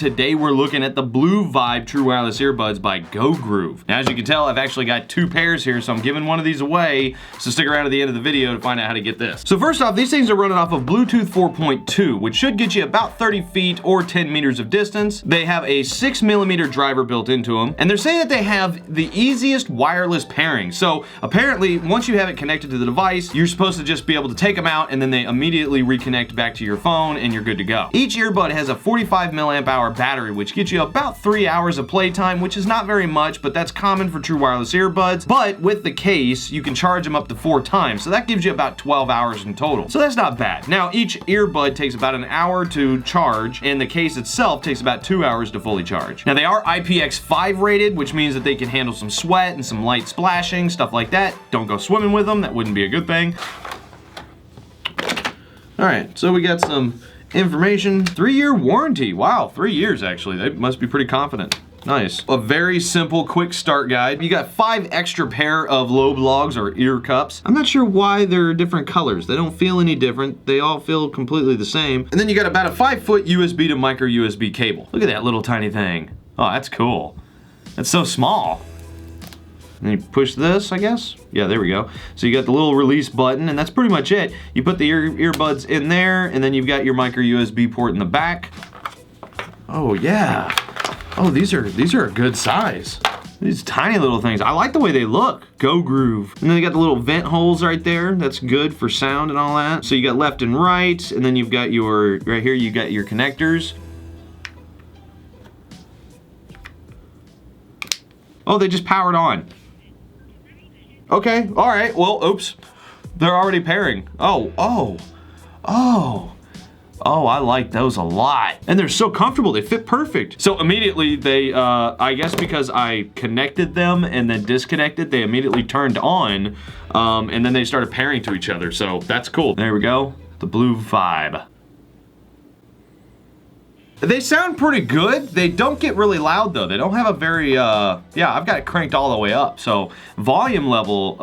today we're looking at the BlueVIBE True Wireless Earbuds by GOgroove. Now, as you can tell, I've actually got 2 pairs here, so I'm giving one of these away, so stick around to the end of the video to find out how to get this. So first off, these things are running off of Bluetooth 4.2, which should get you about 30 feet or 10 meters of distance. They have a 6mm driver built into them, and they're saying that they have the easiest wireless pairing. So apparently, once you have it connected to the device, you're supposed to just be able to take them out and then they immediately reconnect back to your phone and you're good to go. Each earbud has a 45 milliamp hour battery, which gets you about 3 hours of playtime, which is not very much, but that's common for true wireless earbuds. But with the case, you can charge them up to 4 times, so that gives you about 12 hours in total. So that's not bad. Now, each earbud takes about an hour to charge, and the case itself takes about 2 hours to fully charge. Now, they are IPX5 rated, which means that they can handle some sweat and some light splashing, stuff like that. Don't go swimming with them, that wouldn't be a good thing. All right, so we got some information. 3-year warranty. Wow, 3 years actually. They must be pretty confident. Nice. A very simple quick start guide. You got 5 extra pair of lobe logs or ear cups. I'm not sure why they're different colors. They don't feel any different. They all feel completely the same. And then you got about a 5-foot USB to micro USB cable. Look at that little tiny thing. Oh, that's cool. That's so small. And you push this, I guess? Yeah, there we go. So you got the little release button, and that's pretty much it. You put the earbuds in there, and then you've got your micro USB port in the back. Oh yeah. Oh, these are a good size. These tiny little things. I like the way they look. GOgroove. And then you got the little vent holes right there. That's good for sound and all that. So you got left and right, and then you've got your, right here, you got your connectors. Oh, they just powered on. Okay, all right, well, oops. They're already pairing. Oh, I like those a lot. And they're so comfortable, they fit perfect. So immediately they, I guess because I connected them and then disconnected, they immediately turned on, and then they started pairing to each other, so that's cool. There we go, the BlueVIBE. They sound pretty good. They don't get really loud though. They don't have a very, yeah, I've got it cranked all the way up. So volume level,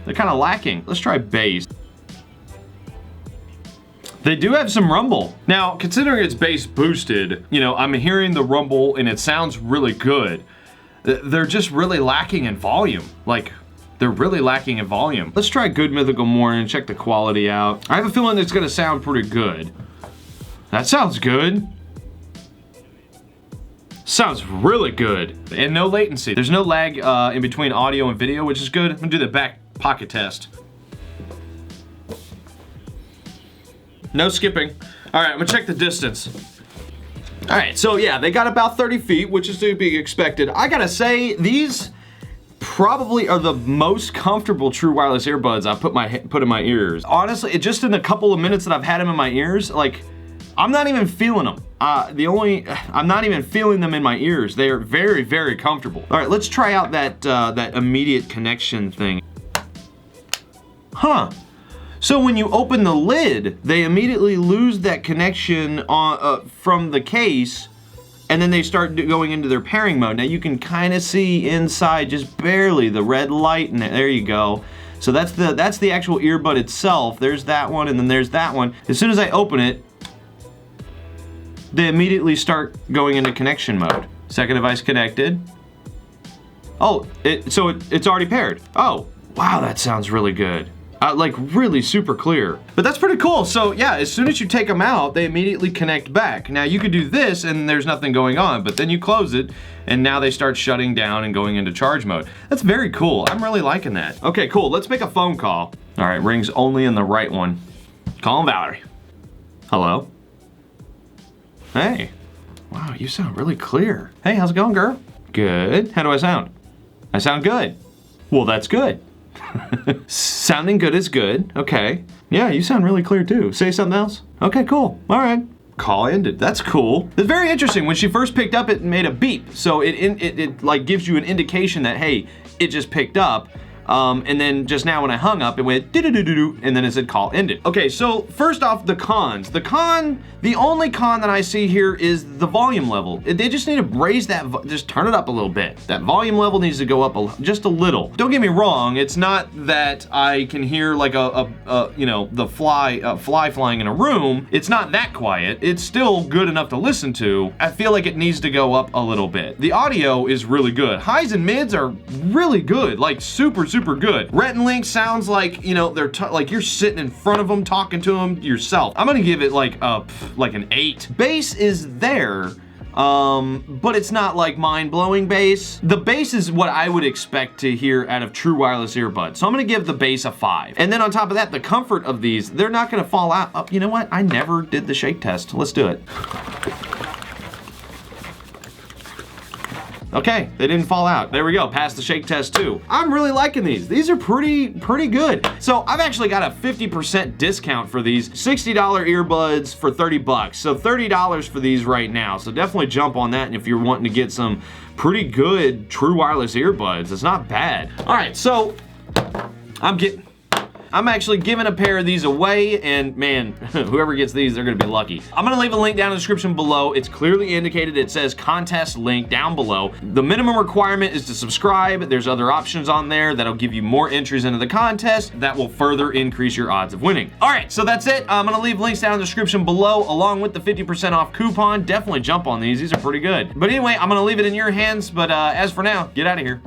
they're kind of lacking. Let's try bass. They do have some rumble. Now, considering it's bass boosted, you know, I'm hearing the rumble and it sounds really good. They're just really lacking in volume. Like, they're really lacking in volume. Let's try Good Mythical Morning and check the quality out. I have a feeling it's gonna sound pretty good. That sounds good. Sounds really good, and no latency. There's no lag in between audio and video, which is good. I'm gonna do the back pocket test. No skipping. All right, I'm gonna check the distance. All right, so yeah, they got about 30 feet, which is to be expected. I gotta say, these probably are the most comfortable true wireless earbuds I've put in my ears. Honestly, just in a couple of minutes that I've had them in my ears, like, I'm not even feeling them. I'm not even feeling them in my ears. They are very, very comfortable. All right, let's try out that immediate connection thing. Huh. So when you open the lid, they immediately lose that connection from the case, and then they start going into their pairing mode. Now you can kind of see inside, just barely, the red light in there. There you go. So that's the actual earbud itself. There's that one, and then there's that one. As soon as I open it, they immediately start going into connection mode. Second device connected. Oh, it's already paired. Oh, wow, that sounds really good. Like really super clear. But that's pretty cool. So yeah, as soon as you take them out, they immediately connect back. Now you could do this and there's nothing going on, but then you close it and now they start shutting down and going into charge mode. That's very cool. I'm really liking that. Okay, cool. Let's make a phone call. All right, rings only in the right one. Calling Valerie. Hello? Hey. Wow, you sound really clear. Hey, how's it going, girl? Good. How do I sound? I sound good. Well, that's good. Sounding good is good. Okay. Yeah, you sound really clear too. Say something else. Okay, cool. All right. Call ended. That's cool. It's very interesting. When she first picked up, it made a beep. So it like gives you an indication that, hey, it just picked up. And then just now when I hung up, it went do-do-do-do-do, and then it said call ended. Okay, so first off, the cons. The only con that I see here is the volume level. They just need to raise that, just turn it up a little bit. That volume level needs to go up just a little. Don't get me wrong, it's not that I can hear like you know, the fly flying in a room. It's not that quiet. It's still good enough to listen to. I feel like it needs to go up a little bit. The audio is really good. Highs and mids are really good, like super good. Rhett and Link sounds like, you know, they're like you're sitting in front of them talking to them yourself. I'm gonna give it like an 8. Bass is there, but it's not like mind-blowing bass. The bass is what I would expect to hear out of true wireless earbuds. So I'm gonna give the bass a 5. And then on top of that, the comfort of these, they're not gonna fall out. Oh, you know what? I never did the shake test. Let's do it. Okay, they didn't fall out. There we go, passed the shake test too. I'm really liking these. These are pretty good. So I've actually got a 50% discount for these. $60 earbuds for 30 bucks. So $30 for these right now. So definitely jump on that, and if you're wanting to get some pretty good true wireless earbuds, it's not bad. All right, so I'm actually giving a pair of these away, and man, whoever gets these, they're gonna be lucky. I'm gonna leave a link down in the description below. It's clearly indicated. It says contest link down below. The minimum requirement is to subscribe. There's other options on there that'll give you more entries into the contest that will further increase your odds of winning. All right, so that's it. I'm gonna leave links down in the description below along with the 50% off coupon. Definitely jump on these. These are pretty good. But anyway, I'm gonna leave it in your hands, but as for now, get out of here.